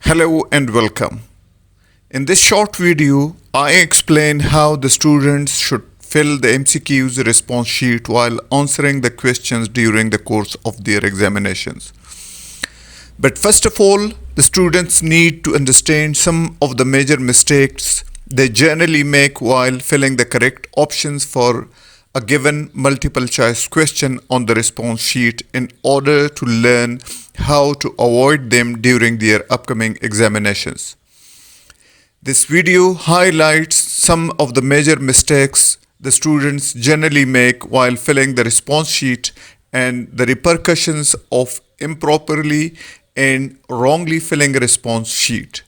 Hello and welcome. In this short video, I explain how the students should fill the MCQs response sheet while answering the questions during the course of their examinations. But first of all, the students need to understand some of the major mistakes they generally make while filling the correct options for a given multiple choice question on the response sheet in order to learn how to avoid them during their upcoming examinations. This video highlights some of the major mistakes the students generally make while filling the response sheet and the repercussions of improperly and wrongly filling a response sheet.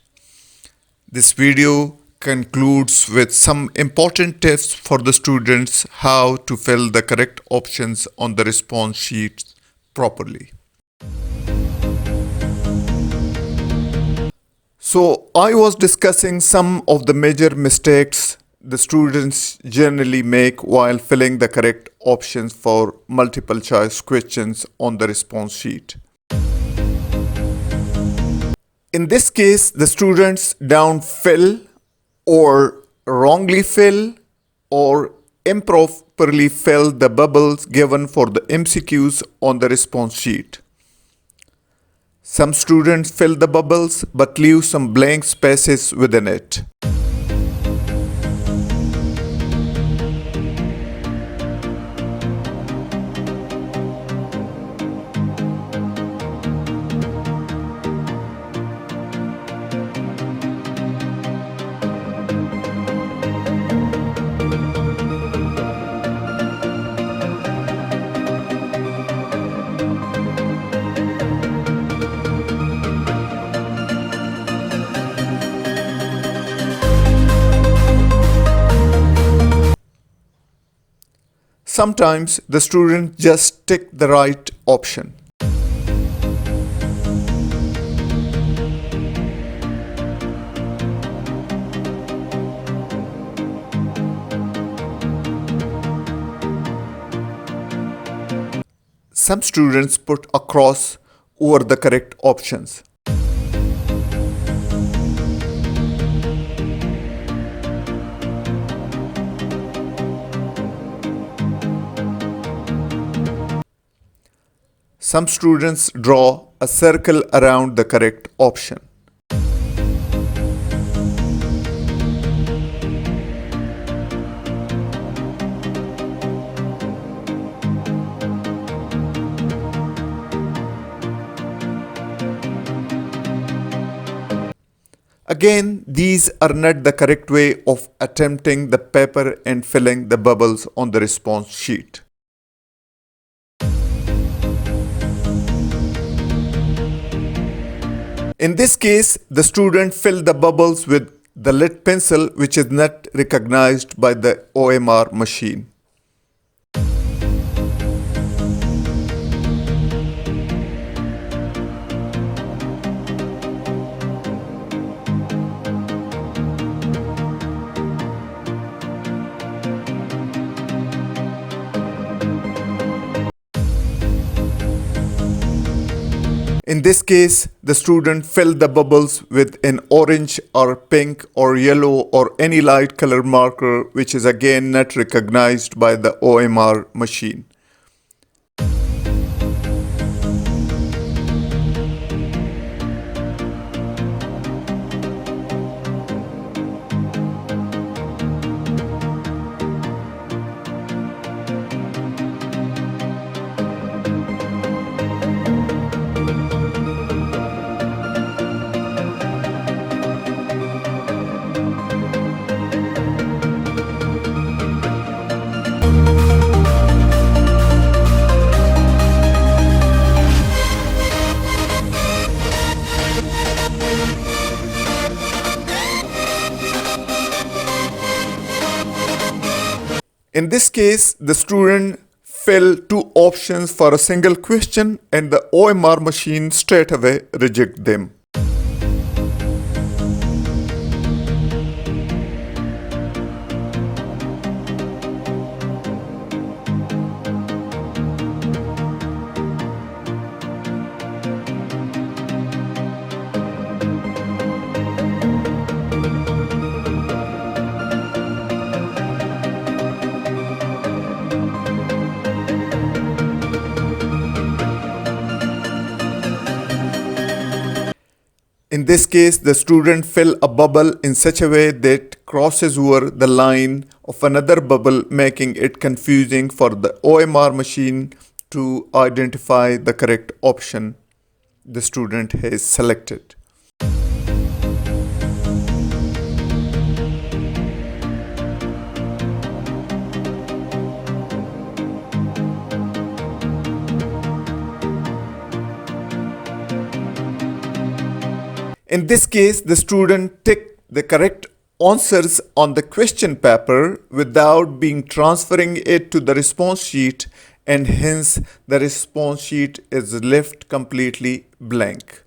This video concludes with some important tips for the students how to fill the correct options on the response sheet properly. So I was discussing some of the major mistakes the students generally make while filling the correct options for multiple choice questions on the response sheet. In this case, the students don't fill or wrongly fill or improperly fill the bubbles given for the MCQs on the response sheet. Some students fill the bubbles but leave some blank spaces within it. Sometimes the student just tick the right option. Some students put a cross over the correct options. Some students draw a circle around the correct option. Again, these are not the correct way of attempting the paper and filling the bubbles on the response sheet. In this case, the student filled the bubbles with the lead pencil, which is not recognized by the OMR machine. In this case, the student filled the bubbles with an orange or pink or yellow or any light color marker, which is again not recognized by the OMR machine. In this case, the student filled two options for a single question and the OMR machine straight away reject them. In this case, the student fill a bubble in such a way that crosses over the line of another bubble, making it confusing for the OMR machine to identify the correct option the student has selected. In this case, the student ticked the correct answers on the question paper without being transferring it to the response sheet, and hence the response sheet is left completely blank.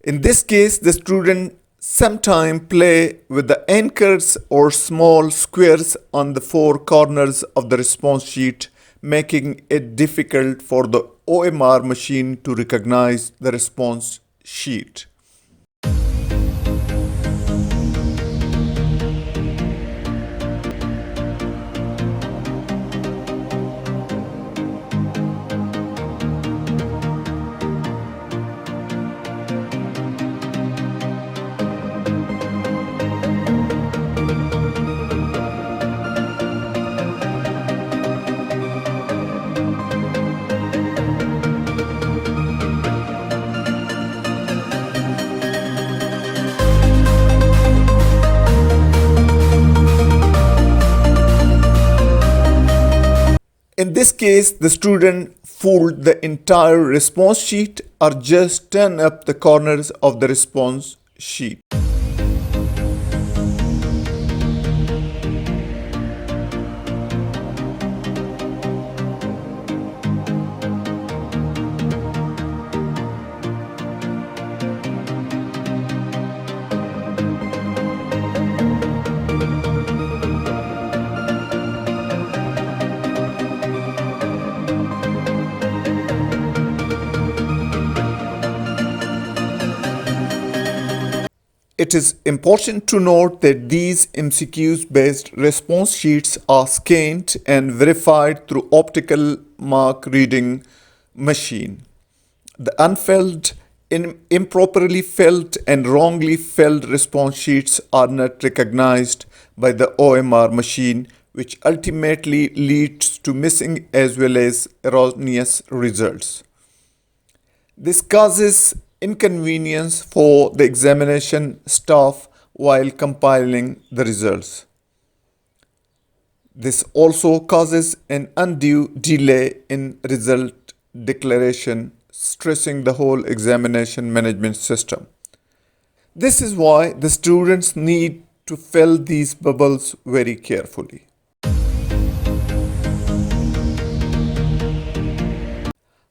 In this case, the student sometimes play with the anchors or small squares on the four corners of the response sheet, making it difficult for the OMR machine to recognize the response sheet. In this case, the student fooled the entire response sheet or just turn up the corners of the response sheet. It is important to note that these MCQs-based response sheets are scanned and verified through optical mark reading machine. The unfilled, improperly filled and wrongly filled response sheets are not recognized by the OMR machine, which ultimately leads to missing as well as erroneous results. This causes inconvenience for the examination staff while compiling the results. This also causes an undue delay in result declaration, stressing the whole examination management system. This is why the students need to fill these bubbles very carefully.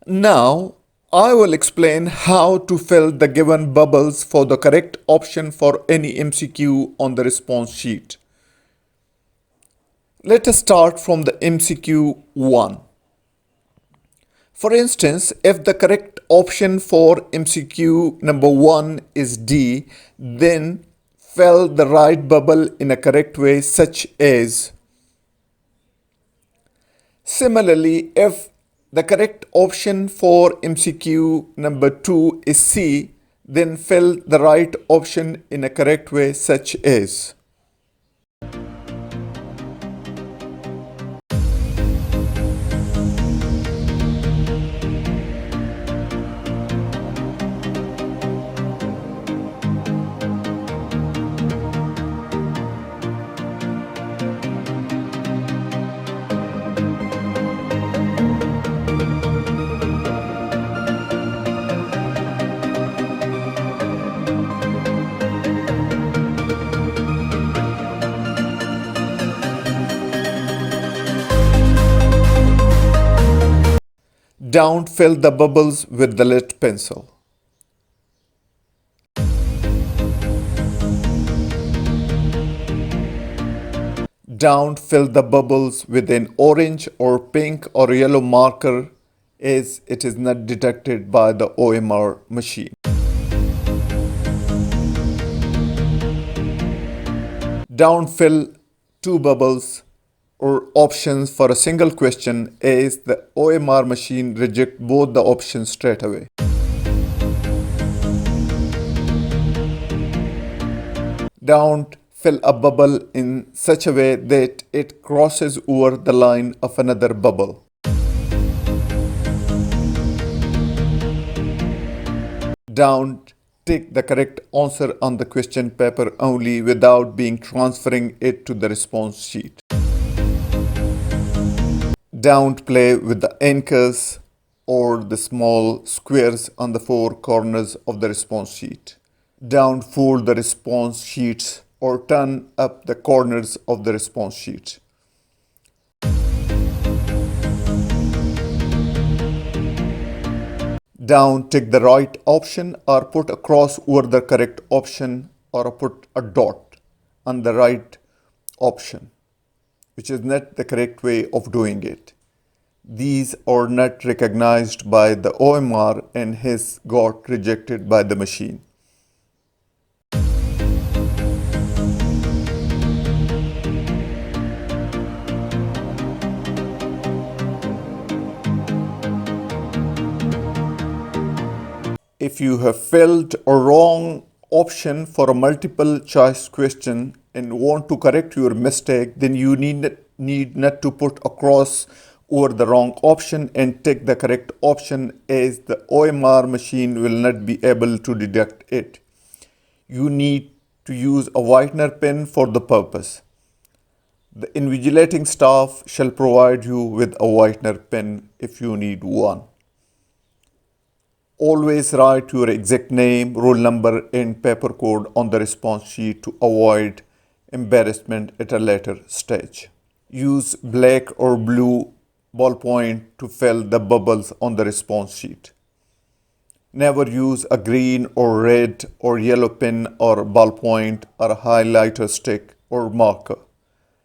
Now, I will explain how to fill the given bubbles for the correct option for any MCQ on the response sheet. Let us start from the MCQ 1. For instance, if the correct option for MCQ number 1 is D, then fill the right bubble in a correct way, such as. Similarly, if the correct option for MCQ number 2 is C, then fill the right option in a correct way, such as. Don't fill the bubbles with the lead pencil. Don't fill the bubbles with an orange or pink or yellow marker as it is not detected by the OMR machine. Don't fill two bubbles or options for a single question as the OMR machine rejects both the options straight away. Don't fill a bubble in such a way that it crosses over the line of another bubble. Don't tick the correct answer on the question paper only without being transferring it to the response sheet. Don't play with the anchors or the small squares on the four corners of the response sheet. Don't fold the response sheets or turn up the corners of the response sheet. Don't tick the right option or put a cross over the correct option or put a dot on the right option, which is not the correct way of doing it. These are not recognized by the OMR and has got rejected by the machine. If you have filled a wrong option for a multiple choice question and want to correct your mistake, then you need not to put a cross over the wrong option and take the correct option, as the OMR machine will not be able to detect it. You need to use a whitener pen for the purpose. The invigilating staff shall provide you with a whitener pen if you need one. Always write your exact name, roll number, and paper code on the response sheet to avoid embarrassment at a later stage. Use black or blue ballpoint to fill the bubbles on the response sheet. Never use a green or red or yellow pen or ballpoint or a highlighter stick or marker.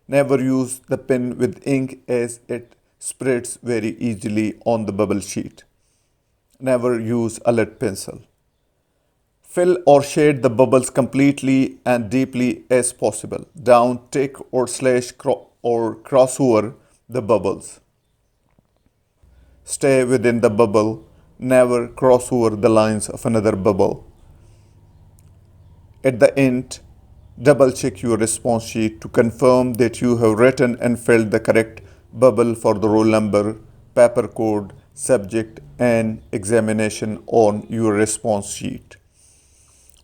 Never use the pen with ink as it spreads very easily on the bubble sheet. Never use a lead pencil. Fill or shade the bubbles completely and deeply as possible. Don't tick or slash or cross over the bubbles. Stay within the bubble. Never cross over the lines of another bubble. At the end, double check your response sheet to confirm that you have written and filled the correct bubble for the roll number, paper code, subject, and examination on your response sheet.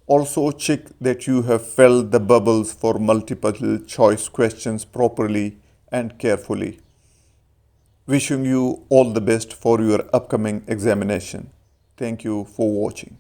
Also check that you have filled the bubbles for multiple choice questions properly and carefully. Wishing you all the best for your upcoming examination. Thank you for watching.